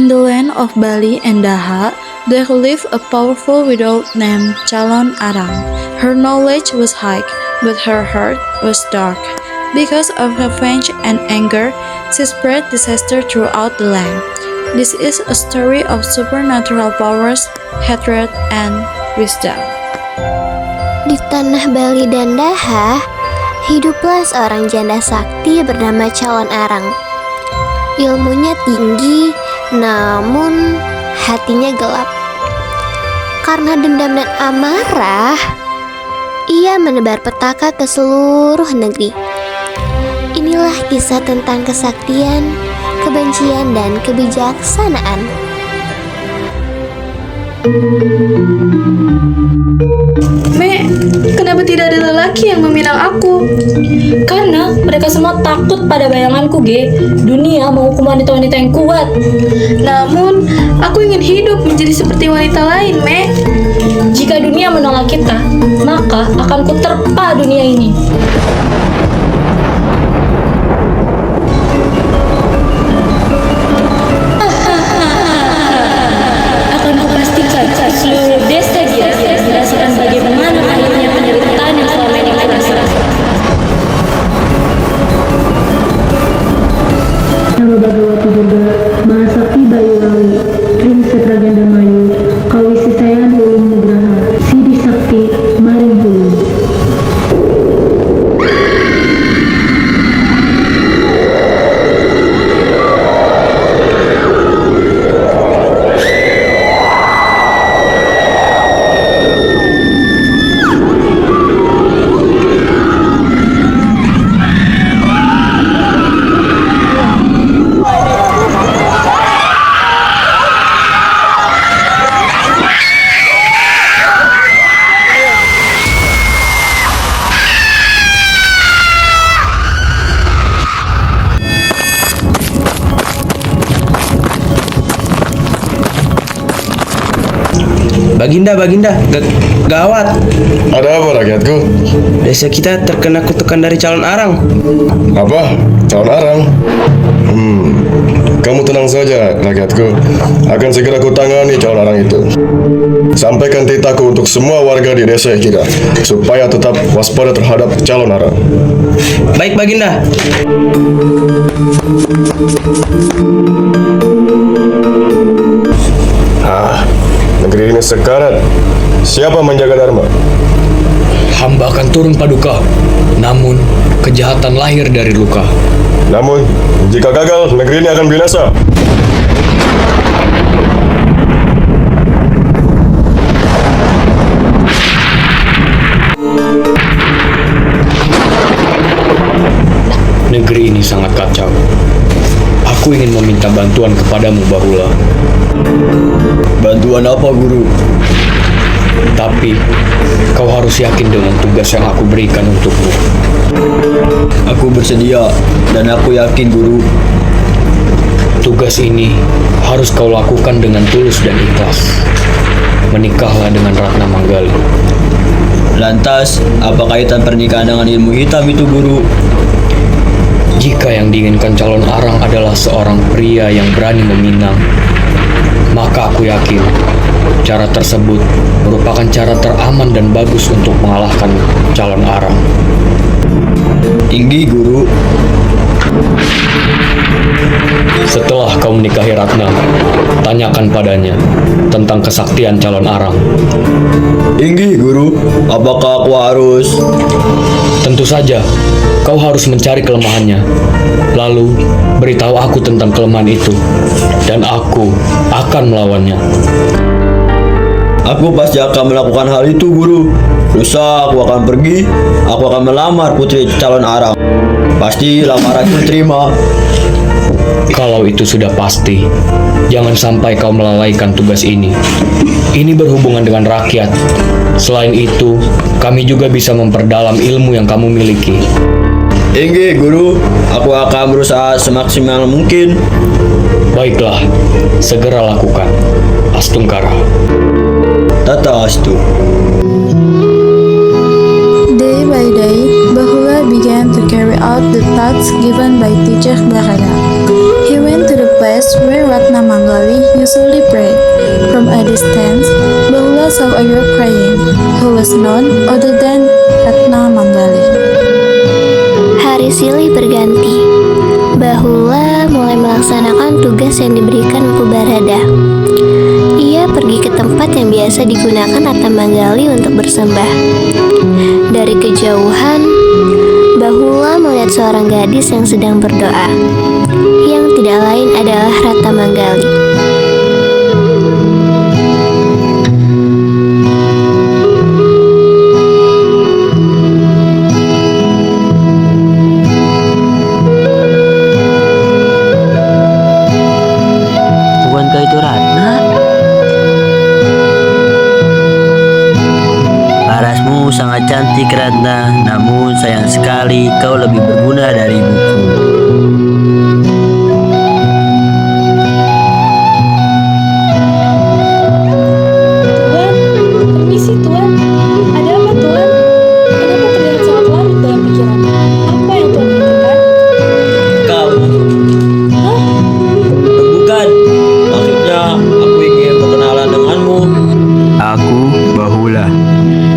In the land of Bali and Daha, there lived a powerful widow named Calon Arang. Her knowledge was high, but her heart was dark. Because of revenge and anger, she spread disaster throughout the land. This is a story of supernatural powers, hatred, and wisdom. Di tanah Bali dan Daha, hiduplah seorang janda sakti bernama Calon Arang. Ilmunya tinggi, namun hatinya gelap. Karena dendam dan amarah, ia menebar petaka ke seluruh negeri. Inilah kisah tentang kesaktian, kebencian, dan kebijaksanaan. Me, kenapa tidak ada lelaki yang meminang aku? Karena mereka semua takut pada bayanganku, Ge. Dunia menghukum wanita-wanita yang kuat. Namun, aku ingin hidup menjadi seperti wanita lain, Me. Jika dunia menolak kita, maka akan kuterpa dunia ini. Akan kupastikan seluruh desa dia merasakan bagaimana pahitnya penderitaan yang selama ini mereka rasakan. Nama Bhagawati Durga, Mahasakti Bayulawi, Trimset Ragandamayu, Kawisitayan Ulum Nugraha, Sidi Sakti, Maring Hulu. Baginda, gawat. Ada apa rakyatku? Desa kita terkena kutukan dari Calon Arang. Apa? Calon Arang? Kamu tenang saja rakyatku. Akan segera kutangani Calon Arang itu. Sampaikan titahku untuk semua warga di desa kita, supaya tetap waspada terhadap Calon Arang. Baik, Baginda. Negeri ini sekarat. Siapa menjaga Dharma? Hamba akan turun paduka, namun kejahatan lahir dari luka. Namun, jika gagal, negeri ini akan binasa. Negeri ini sangat kacau. Aku ingin meminta bantuan kepadamu, Bahula. Bantuan apa, Guru? Tapi, kau harus yakin dengan tugas yang aku berikan untukmu. Aku bersedia dan aku yakin, Guru. Tugas ini harus kau lakukan dengan tulus dan ikhlas. Menikahlah dengan Ratna Manggali. Lantas, apa kaitan pernikahan dengan ilmu hitam itu, Guru? Jika yang diinginkan Calon Arang adalah seorang pria yang berani meminang, maka aku yakin cara tersebut merupakan cara teraman dan bagus untuk mengalahkan Calon Arang. Tinggi, Guru. Setelah kau menikahi Ratna, tanyakan padanya tentang kesaktian Calon Arang. Tinggi, Guru. Apakah aku harus? Tentu saja, kau harus mencari kelemahannya. Lalu, beritahu aku tentang kelemahan itu, dan aku akan melawannya. Aku pasti akan melakukan hal itu, Guru. Lusa aku akan pergi. Aku akan melamar putri Calon Arang. Pasti lamaranku diterima. Kalau itu sudah pasti, jangan sampai kau melalaikan tugas ini. Ini berhubungan dengan rakyat. Selain itu, kami juga bisa memperdalam ilmu yang kamu miliki. Tinggi, Guru. Aku akan berusaha semaksimal mungkin. Baiklah, segera lakukan. Astungkara. Tatastu. Day by day, Bahula began to carry out the tasks given by teacher Bharata. He went to the place was where Ratna Manggali usually prayed. From a distance, Bahula saw a girl praying, who was none other than Ratna Manggali. Hari silih berganti. Bahula mulai melaksanakan tugas yang diberikan Empu Barada. Ia pergi ke tempat yang biasa digunakan Ratna Manggali untuk bersembah. Dari kejauhan, Bahula melihat seorang gadis yang sedang berdoa, yang tidak lain adalah Ratna Manggali. Bukankah itu Ratna? Parasmu sangat cantik Ratna, namun sayang sekali kau lebih berguna dari ibuku. Tuan, permisi Tuan. Ada apa Tuan? Kenapa terlihat sangat larut dalam pikiran? Apa yang Tuan pikirkan? Kau, Hah? bukan. Maksudnya, aku ingin berkenalan denganmu. Aku Bahula. Aku Ratna.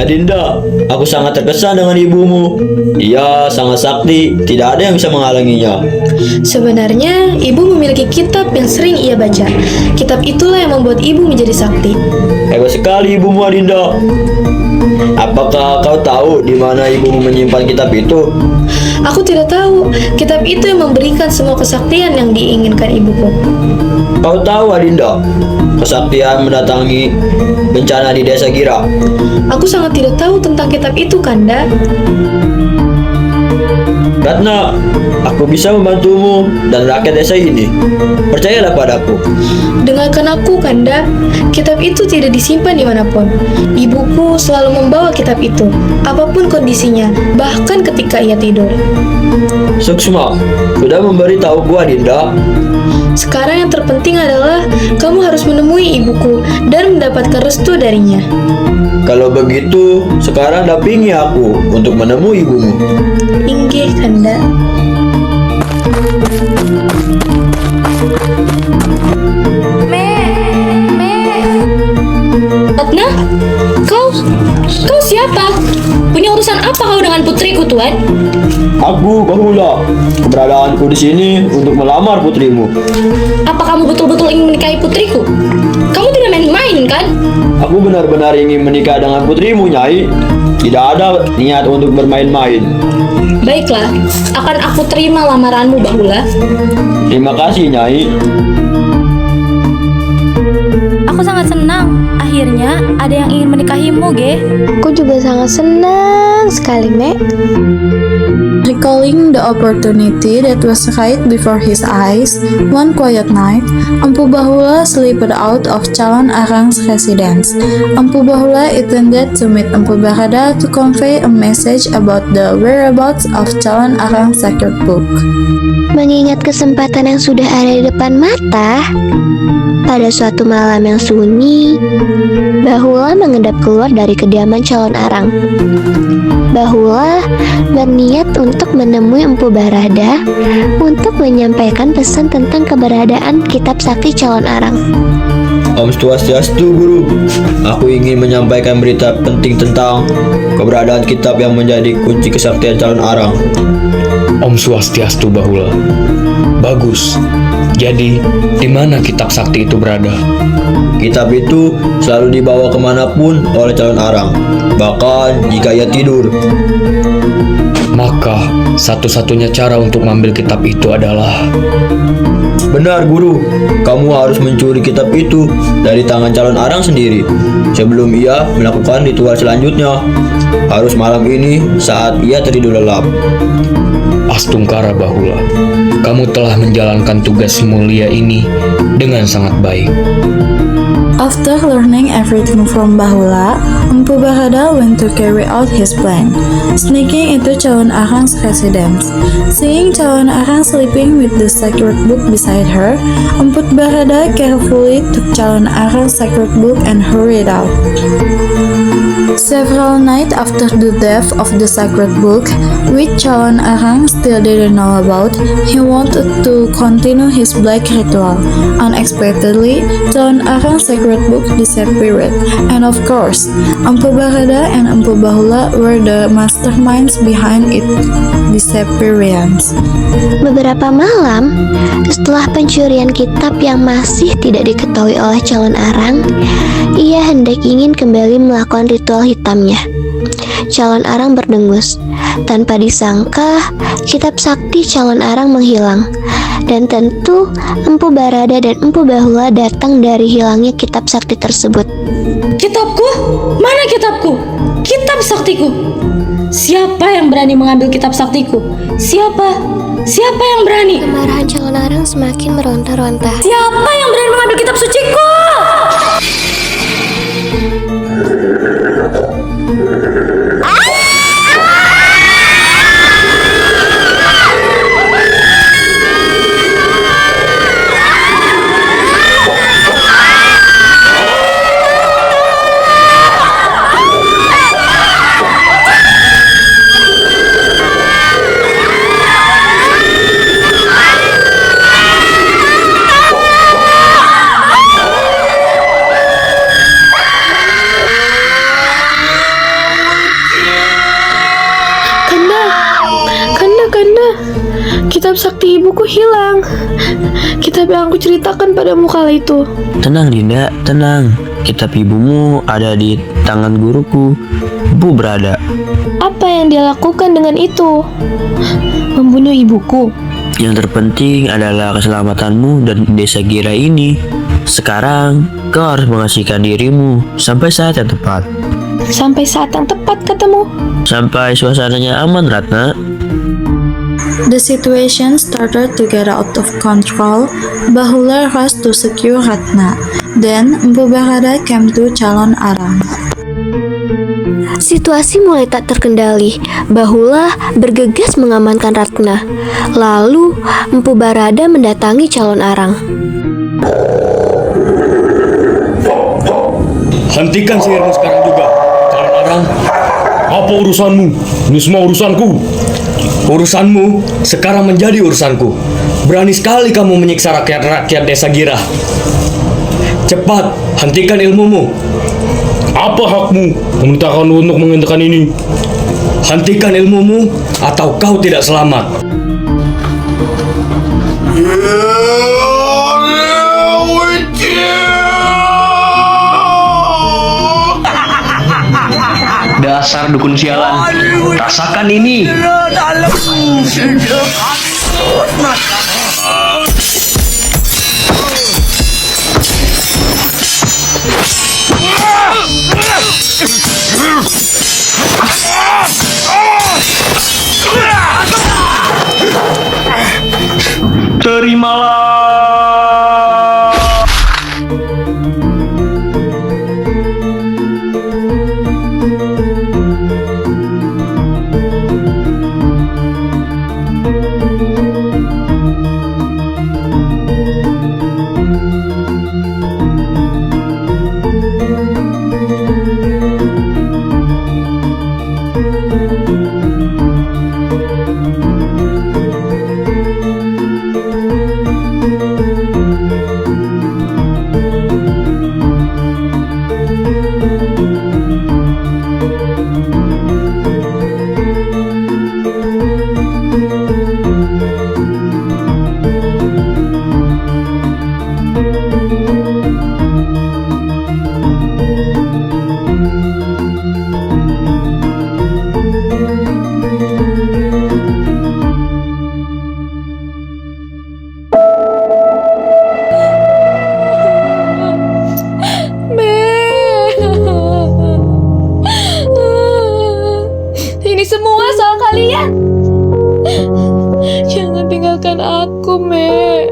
Dinda, aku sangat terkesan dengan ibumu. Dia sangat sakti, tidak ada yang bisa menghalanginya. Sebenarnya, ibu memiliki kitab yang sering ia baca. Kitab itulah yang membuat ibu menjadi sakti. Hebat sekali ibumu, Adinda. Apakah kau tahu di mana ibumu menyimpan kitab itu? Aku tidak tahu, kitab itu yang memberikan semua kesaktian yang diinginkan ibuku. Kau tahu, Adinda, kesaktian mendatangi bencana di desa Gira. Aku sangat tidak tahu tentang kitab itu, Kanda. Ratna, aku bisa membantumu dan rakyat desa ini. Percayalah padaku. Dengarkan aku, Kanda. Kitab itu tidak disimpan dimanapun. Ibuku selalu membawa kitab itu, apapun kondisinya, bahkan ketika ia tidur. Suksma, sudah memberitahu gua, Dinda. Sekarang yang terpenting adalah kamu harus menemui ibuku dan mendapatkan restu darinya. Kalau begitu, sekarang dampingi aku untuk menemui ibumu. Inggih, Kanda. Ratna, kau siapa? Punya urusan apa kau dengan putriku, Tuan? Aku Bahula. Keberadaanku di sini untuk melamar putrimu. Apa kamu betul-betul ingin menikahi putriku? Kamu tidak main-main, kan? Aku benar-benar ingin menikah dengan putrimu, Nyai. Tidak ada niat untuk bermain-main. Baiklah, akan aku terima lamaranmu, Bahula. Terima kasih, Nyai. Aku sangat senang. Akhirnya ada yang ingin menikahimu, Ge. Aku juga sangat senang sekali, Nek. Recalling the opportunity that was right before his eyes, one quiet night, Empu Bahula slipped out of Calon Arang's residence. Empu Bahula intended to meet Empu Barada to convey a message about the whereabouts of Calon Arang's sacred book. Mengingat kesempatan yang sudah ada di depan mata, pada suatu malam yang sunyi, Bahula mengendap keluar dari kediaman Calon Arang. Bahula berniat untuk menemui Empu Barada untuk menyampaikan pesan tentang keberadaan kitab sakti Calon Arang. Om Swastiastu, Guru. Aku ingin menyampaikan berita penting tentang keberadaan kitab yang menjadi kunci kesaktian Calon Arang. Om Swastiastu, Bahula. Bagus. Jadi, di mana kitab sakti itu berada? Kitab itu selalu dibawa kemanapun oleh Calon Arang, bahkan jika ia tidur. Maka, satu-satunya cara untuk mengambil kitab itu adalah... Benar, Guru. Kamu harus mencuri kitab itu dari tangan Calon Arang sendiri sebelum ia melakukan ritual selanjutnya. Harus malam ini saat ia tertidur lelap. Astungkara, Bahula. Kamu telah menjalankan tugas mulia ini dengan sangat baik. After learning everything from Bahula, Empu Barada went to carry out his plan, sneaking into Calon Arang's residence. Seeing Calon Arang sleeping with the sacred book beside her, Empu Barada carefully took Calon Arang's sacred book and hurried out. Several nights after the death of the sacred book, which Calon Arang still didn't know about, he wanted to continue his black ritual. Unexpectedly, Calon Arang's sacred book disappeared, and of course, Empu Barada and Empu Bahula were the masterminds behind its disappearance. Beberapa malam setelah pencurian kitab yang masih tidak diketahui oleh Calon Arang, ia hendak ingin kembali melakukan ritual hitamnya. Calon Arang berdengus. Tanpa disangka, kitab sakti Calon Arang menghilang. Dan tentu Empu Barada dan Empu Bahula datang dari hilangnya kitab sakti tersebut. Kitabku? Mana kitabku? Kitab saktiku? Siapa yang berani mengambil kitab saktiku? Siapa? Siapa yang berani? Kemarahan Calon Arang semakin meronta-ronta. Siapa yang berani mengambil kitab suciku? ibuku hilang. Kitab yang aku ceritakan padamu kala itu. Tenang Dinda, tenang. Kitab ibumu ada di tangan guruku, Empu Berada. Apa yang dia lakukan dengan itu? Membunuh ibuku. Yang terpenting adalah keselamatanmu dan desa Gira ini. Sekarang kau harus mengasihkan dirimu sampai saat yang tepat. Sampai saat yang tepat katamu. Sampai suasananya aman, Ratna. The situation started to get out of control. Bahula rushed to secure Ratna. Then Empu Berada came to Calon Arang. Situasi mulai tak terkendali. Bahula bergegas mengamankan Ratna. Lalu Empu Barada mendatangi Calon Arang. Hentikan sihirmu sekarang juga, Calon Arang. Apa urusanmu? Ini semua urusanku. Urusanmu sekarang menjadi urusanku. Berani sekali kamu menyiksa rakyat-rakyat desa Gira. Cepat, hentikan ilmumu. Apa hakmu memerintahkan untuk menghentikan ini? Hentikan ilmumu atau kau tidak selamat. Dasar dukun sialan, rasakan ini. Terimalah. Ini semua salah kalian. Jangan tinggalkan aku, Me.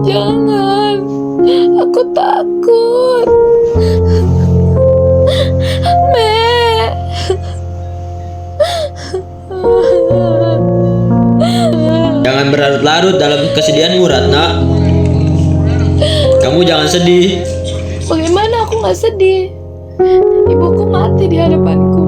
Jangan. Aku takut. Me. Jangan berlarut-larut dalam kesedihanmu, Ratna. Kamu jangan sedih. Bagaimana aku gak sedih? Ibuku mati di hadapanku.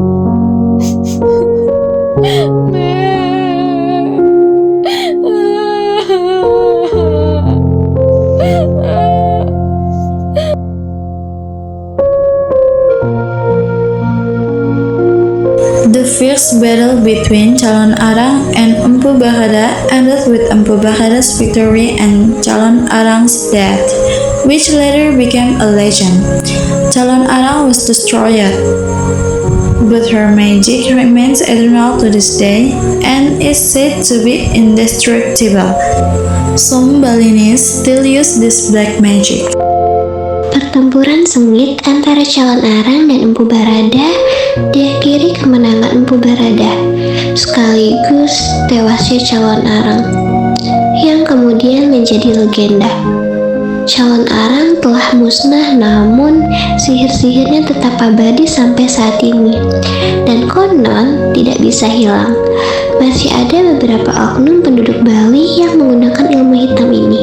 The fierce battle between Calon Arang and Empu Berada ended with Empu Berada's victory and Calon Arang's death, which later became a legend. Calon Arang was destroyed, but her magic remains eternal to this day and is said to be indestructible. Some Balinese still use this black magic. Pertempuran sengit antara Calon Arang dan Empu Barada diakhiri kemenangan Empu Barada, sekaligus tewasnya Calon Arang, yang kemudian menjadi legenda. Calon Arang telah musnah, namun sihir-sihirnya tetap abadi sampai saat ini, dan konon tidak bisa hilang. Masih ada beberapa oknum penduduk Bali yang menggunakan ilmu hitam ini